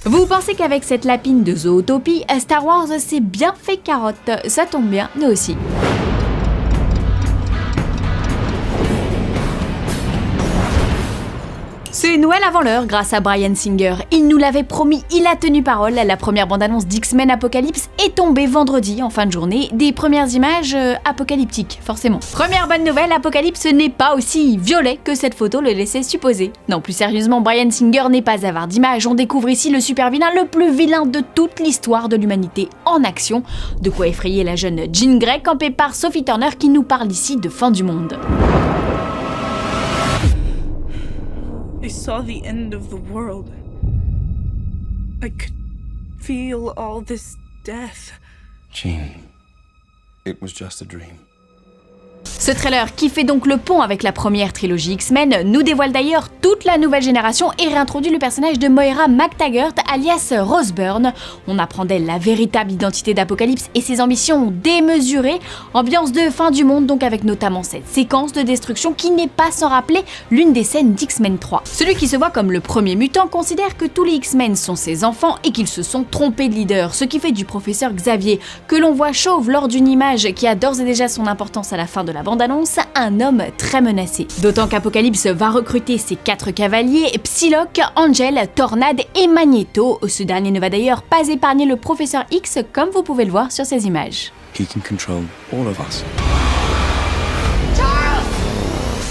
Vous pensez qu'avec cette lapine de Zootopie, Star Wars s'est bien fait carotte? Ça tombe bien, nous aussi. C'est Noël avant l'heure grâce à Bryan Singer. Il nous l'avait promis, il a tenu parole. La première bande-annonce d'X-Men Apocalypse est tombée vendredi en fin de journée. Des premières images apocalyptiques, forcément. Première bonne nouvelle, Apocalypse n'est pas aussi violet que cette photo le laissait supposer. Non, plus sérieusement, Bryan Singer n'est pas avare d'images. On découvre ici le super vilain, le plus vilain de toute l'histoire de l'humanité en action. De quoi effrayer la jeune Jean Grey, campée par Sophie Turner qui nous parle ici de fin du monde. I saw the end of the world. I could feel all this death. Jean, it was just a dream. Ce trailer, qui fait donc le pont avec la première trilogie X-Men, nous dévoile d'ailleurs toute la nouvelle génération et réintroduit le personnage de Moira McTaggart, alias Rose Byrne. On apprend d'elle la véritable identité d'Apocalypse et ses ambitions démesurées. Ambiance de fin du monde donc, avec notamment cette séquence de destruction qui n'est pas sans rappeler l'une des scènes d'X-Men 3. Celui qui se voit comme le premier mutant considère que tous les X-Men sont ses enfants et qu'ils se sont trompés de leader, ce qui fait du professeur Xavier, que l'on voit chauve lors d'une image qui a d'ores et déjà son importance à la fin de la bande-annonce, un homme très menacé. D'autant qu'Apocalypse va recruter ses 4 cavaliers, Psylocke, Angel, Tornade et Magneto. Ce dernier ne va d'ailleurs pas épargner le professeur X, comme vous pouvez le voir sur ces images. He can control all of us.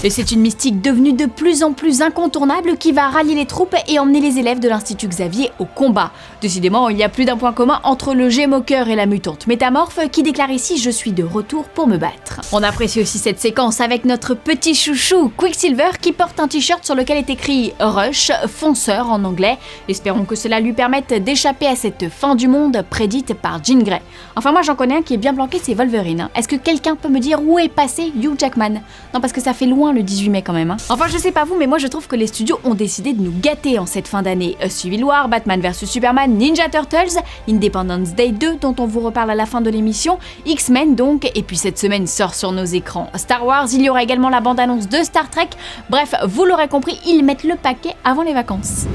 Et c'est une mystique devenue de plus en plus incontournable qui va rallier les troupes et emmener les élèves de l'Institut Xavier au combat. Décidément, il y a plus d'un point commun entre le Gémoqueur et la mutante métamorphe qui déclare ici « Je suis de retour pour me battre ». On apprécie aussi cette séquence avec notre petit chouchou Quicksilver qui porte un t-shirt sur lequel est écrit « Rush, fonceur » en anglais. Espérons que cela lui permette d'échapper à cette fin du monde prédite par Jean Grey. Enfin moi j'en connais un qui est bien planqué, c'est Wolverine. Est-ce que quelqu'un peut me dire où est passé Hugh Jackman? Non, parce que ça fait loin le 18 mai quand même. Enfin je sais pas vous, mais moi je trouve que les studios ont décidé de nous gâter en cette fin d'année. Civil War, Batman vs Superman, Ninja Turtles, Independence Day 2 dont on vous reparle à la fin de l'émission, X-Men donc, et puis cette semaine sort sur nos écrans Star Wars, il y aura également la bande-annonce de Star Trek. Bref, vous l'aurez compris, ils mettent le paquet avant les vacances.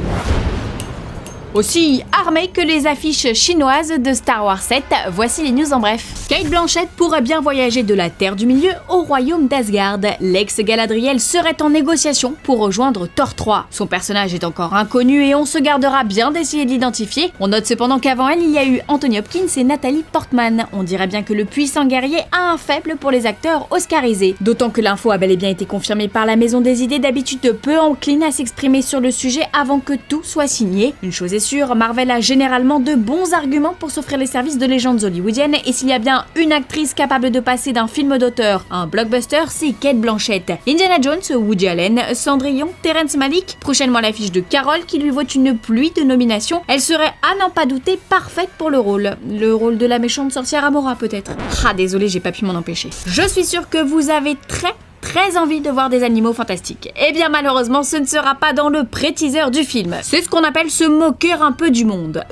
Aussi armées que les affiches chinoises de Star Wars 7, voici les news en bref. Cate Blanchett pourrait bien voyager de la Terre du Milieu au royaume d'Asgard. L'ex-Galadriel serait en négociation pour rejoindre Thor 3. Son personnage est encore inconnu et on se gardera bien d'essayer de l'identifier. On note cependant qu'avant elle, il y a eu Anthony Hopkins et Nathalie Portman. On dirait bien que le puissant guerrier a un faible pour les acteurs oscarisés. D'autant que l'info a bel et bien été confirmée par la Maison des Idées, d'habitude peu encline à s'exprimer sur le sujet avant que tout soit signé. Une chose est sûr, Marvel a généralement de bons arguments pour s'offrir les services de légendes hollywoodiennes et s'il y a bien une actrice capable de passer d'un film d'auteur à un blockbuster, c'est Cate Blanchett. Indiana Jones, Woody Allen, Cendrillon, Terrence Malick, prochainement l'affiche de Carol qui lui vaut une pluie de nominations. Elle serait à n'en pas douter parfaite pour le rôle. Le rôle de la méchante sorcière Amora peut-être. Ah désolé, j'ai pas pu m'en empêcher. Je suis sûre que vous avez très envie de voir des animaux fantastiques. Eh bien malheureusement ce ne sera pas dans le pré-teaser du film. C'est ce qu'on appelle se moquer un peu du monde.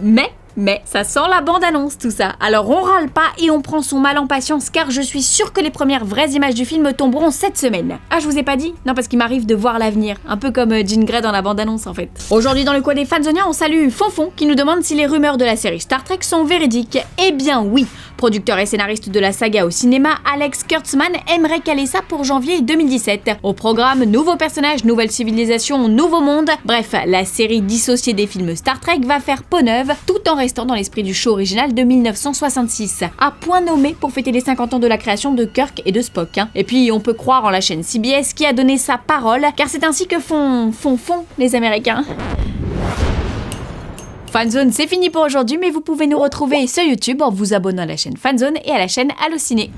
Mais ça sent la bande-annonce tout ça. Alors on râle pas et on prend son mal en patience car je suis sûre que les premières vraies images du film tomberont cette semaine. Ah je vous ai pas dit? Non parce qu'il m'arrive de voir l'avenir. Un peu comme Jean Grey dans la bande-annonce en fait. Aujourd'hui dans le coin des fanzoniens on salue Fonfon qui nous demande si les rumeurs de la série Star Trek sont véridiques. Eh bien oui. Producteur et scénariste de la saga au cinéma, Alex Kurtzman aimerait caler ça pour janvier 2017. Au programme, nouveaux personnages, nouvelle civilisation, nouveau monde. Bref, la série dissociée des films Star Trek va faire peau neuve tout en restant dans l'esprit du show original de 1966. À point nommé pour fêter les 50 ans de la création de Kirk et de Spock. Et puis on peut croire en la chaîne CBS qui a donné sa parole, car c'est ainsi que font les Américains. Fanzone, c'est fini pour aujourd'hui, mais vous pouvez nous retrouver sur YouTube en vous abonnant à la chaîne Fanzone et à la chaîne Allociné.